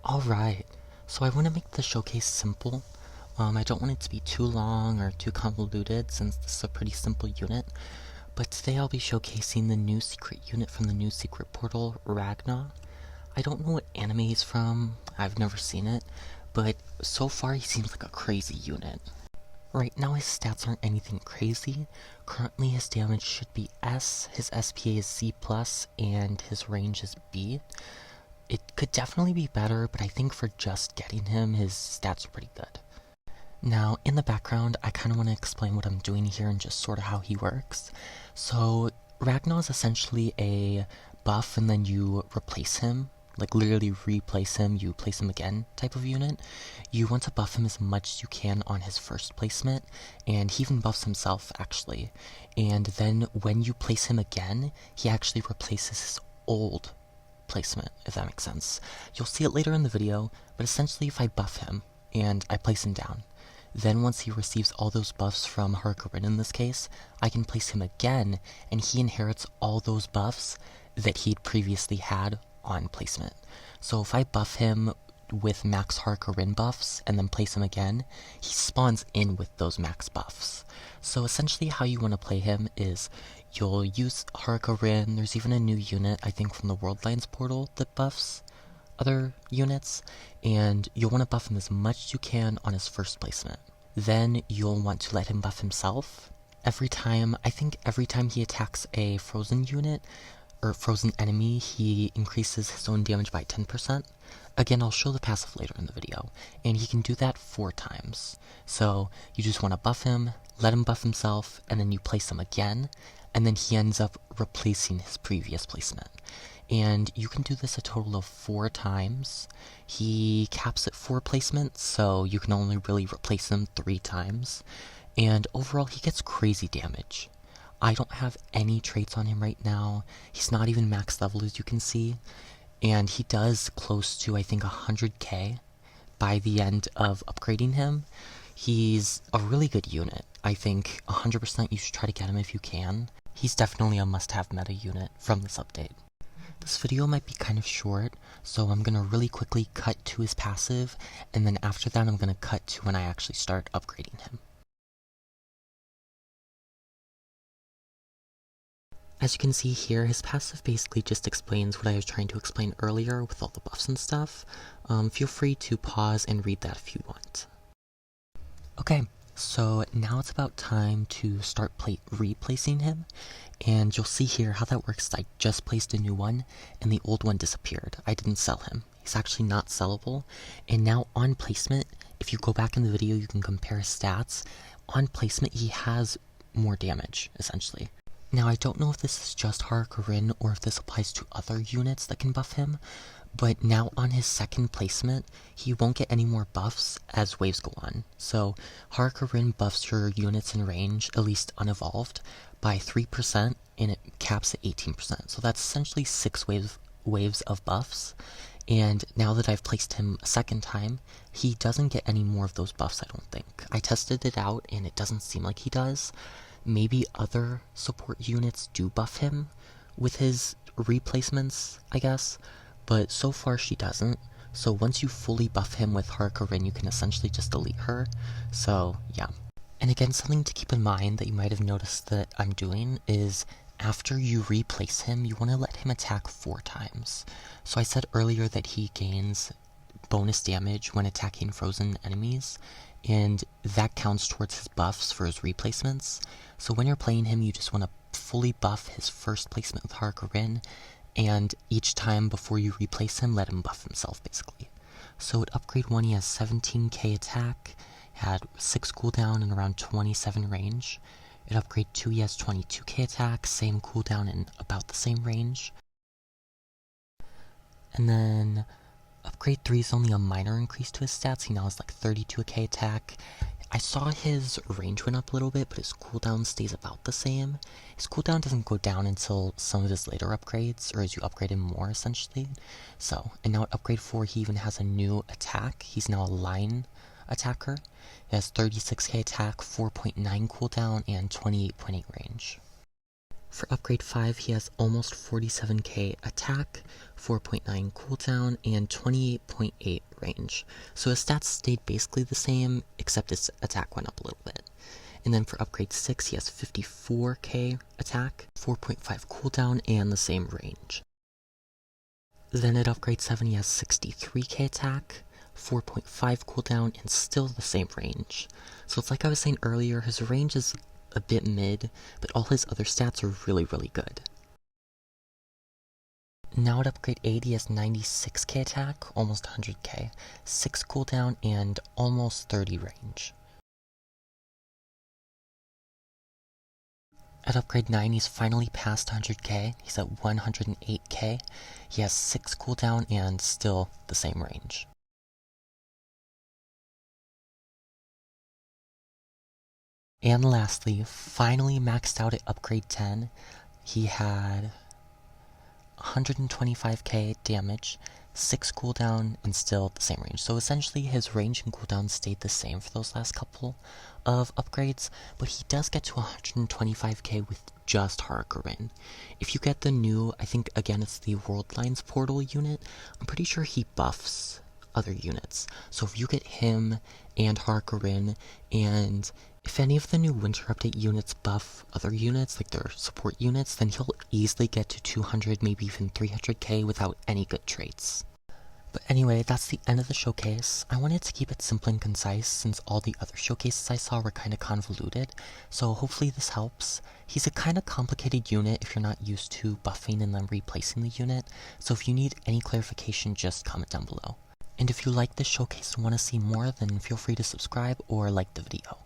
Alright, so I want to make the showcase simple. I don't want it to be too long or too convoluted since this is a pretty simple unit. But today I'll be showcasing the new secret unit from the new secret portal, Regnaw. I don't know what anime he's from, I've never seen it, but so far he seems like a crazy unit. Right now his stats aren't anything crazy. Currently his damage should be S, his SPA is C+, and his range is B. It could definitely be better, but I think for just getting him, his stats are pretty good. Now, in the background, I kind of want to explain what I'm doing here and just sort of how he works. So, Ragnar is essentially a buff and then you replace him, like literally replace him, you place him again type of unit. You want to buff him as much as you can on his first placement, and he even buffs himself actually. And then when you place him again, he actually replaces his old placement, if that makes sense. You'll see it later in the video, but essentially if I buff him and I place him down, then once he receives all those buffs from Harkorin in this case, I can place him again and he inherits all those buffs that he'd previously had on placement. So if I buff him with max Harkorin buffs and then place him again, he spawns in with those max buffs. So essentially how you want to play him is you'll use Harkorin. There's even a new unit, I think from the Worldlines portal, that buffs other units, and you'll want to buff him as much as you can on his first placement. Then you'll want to let him buff himself. I think every time he attacks a frozen unit, or frozen enemy, he increases his own damage by 10%. Again, I'll show the passive later in the video, and he can do that 4 times. So you just want to buff him, let him buff himself, and then you place him again, and then he ends up replacing his previous placement. And you can do this a total of 4 times. He caps at 4 placements, so you can only really replace him 3 times. And overall, he gets crazy damage. I don't have any traits on him right now. He's not even max level, as you can see. And he does close to, I think, 100k by the end of upgrading him. He's a really good unit. I think 100% you should try to get him if you can. He's definitely a must-have meta unit from this update. This video might be kind of short, so I'm gonna really quickly cut to his passive, and then after that I'm gonna cut to when I actually start upgrading him. As you can see here, his passive basically just explains what I was trying to explain earlier with all the buffs and stuff. Feel free to pause and read that if you want. Okay, so now it's about time to start replacing him, and you'll see here how that works. I just placed a new one, and the old one disappeared. I didn't sell him. He's actually not sellable, and now on placement, if you go back in the video, you can compare his stats. On placement, he has more damage, essentially. Now, I don't know if this is just Harkorin or if this applies to other units that can buff him, but now on his second placement, he won't get any more buffs as waves go on. So, Harkorin buffs your units in range, at least unevolved, by 3%, and it caps at 18%. So that's essentially 6 waves of buffs, and now that I've placed him a second time, he doesn't get any more of those buffs, I don't think. I tested it out, and it doesn't seem like he does. Maybe other support units do buff him with his replacements, I guess, but so far she doesn't. So once you fully buff him with Harkorin, you can essentially just delete her. So yeah. And again, something to keep in mind that you might have noticed that I'm doing is after you replace him, you want to let him attack 4 times. So I said earlier that he gains bonus damage when attacking frozen enemies, and that counts towards his buffs for his replacements. So when you're playing him, you just want to fully buff his first placement with Harkorin, and each time before you replace him, let him buff himself, basically. So at upgrade 1, he has 17k attack, had 6 cooldown and around 27 range. At upgrade 2, he has 22k attack, same cooldown and about the same range. And then upgrade 3 is only a minor increase to his stats. He now has like 32k attack. I saw his range went up a little bit, but his cooldown stays about the same. His cooldown doesn't go down until some of his later upgrades, or as you upgrade him more, essentially. So, and now at upgrade 4, he even has a new attack. He's now a line attacker. He has 36k attack, 4.9 cooldown, and 28.8 range. For upgrade 5, he has almost 47k attack, 4.9 cooldown, and 28.8 range. So his stats stayed basically the same, except his attack went up a little bit. And then for upgrade 6, he has 54k attack, 4.5 cooldown, and the same range. Then at upgrade 7, he has 63k attack, 4.5 cooldown, and still the same range. So it's like I was saying earlier, his range is a bit mid, but all his other stats are really, really good. Now at upgrade 8, he has 96k attack, almost 100k, 6 cooldown, and almost 30 range. At upgrade 9, he's finally past 100k, he's at 108k, he has 6 cooldown, and still the same range. And lastly, finally maxed out at upgrade 10, he had 125k damage, 6 cooldown, and still the same range. So essentially his range and cooldown stayed the same for those last couple of upgrades, but he does get to 125k with just Harkonnen. If you get the new, I think again it's the World Lines Portal unit, I'm pretty sure he buffs other units. So if you get him and Harkonnen, and if any of the new Winter Update units buff other units, like their support units, then he'll easily get to 200, maybe even 300k without any good traits. But anyway, that's the end of the showcase. I wanted to keep it simple and concise since all the other showcases I saw were kinda convoluted, so hopefully this helps. He's a kinda complicated unit if you're not used to buffing and then replacing the unit, so if you need any clarification, just comment down below. And if you like this showcase and want to see more, then feel free to subscribe or like the video.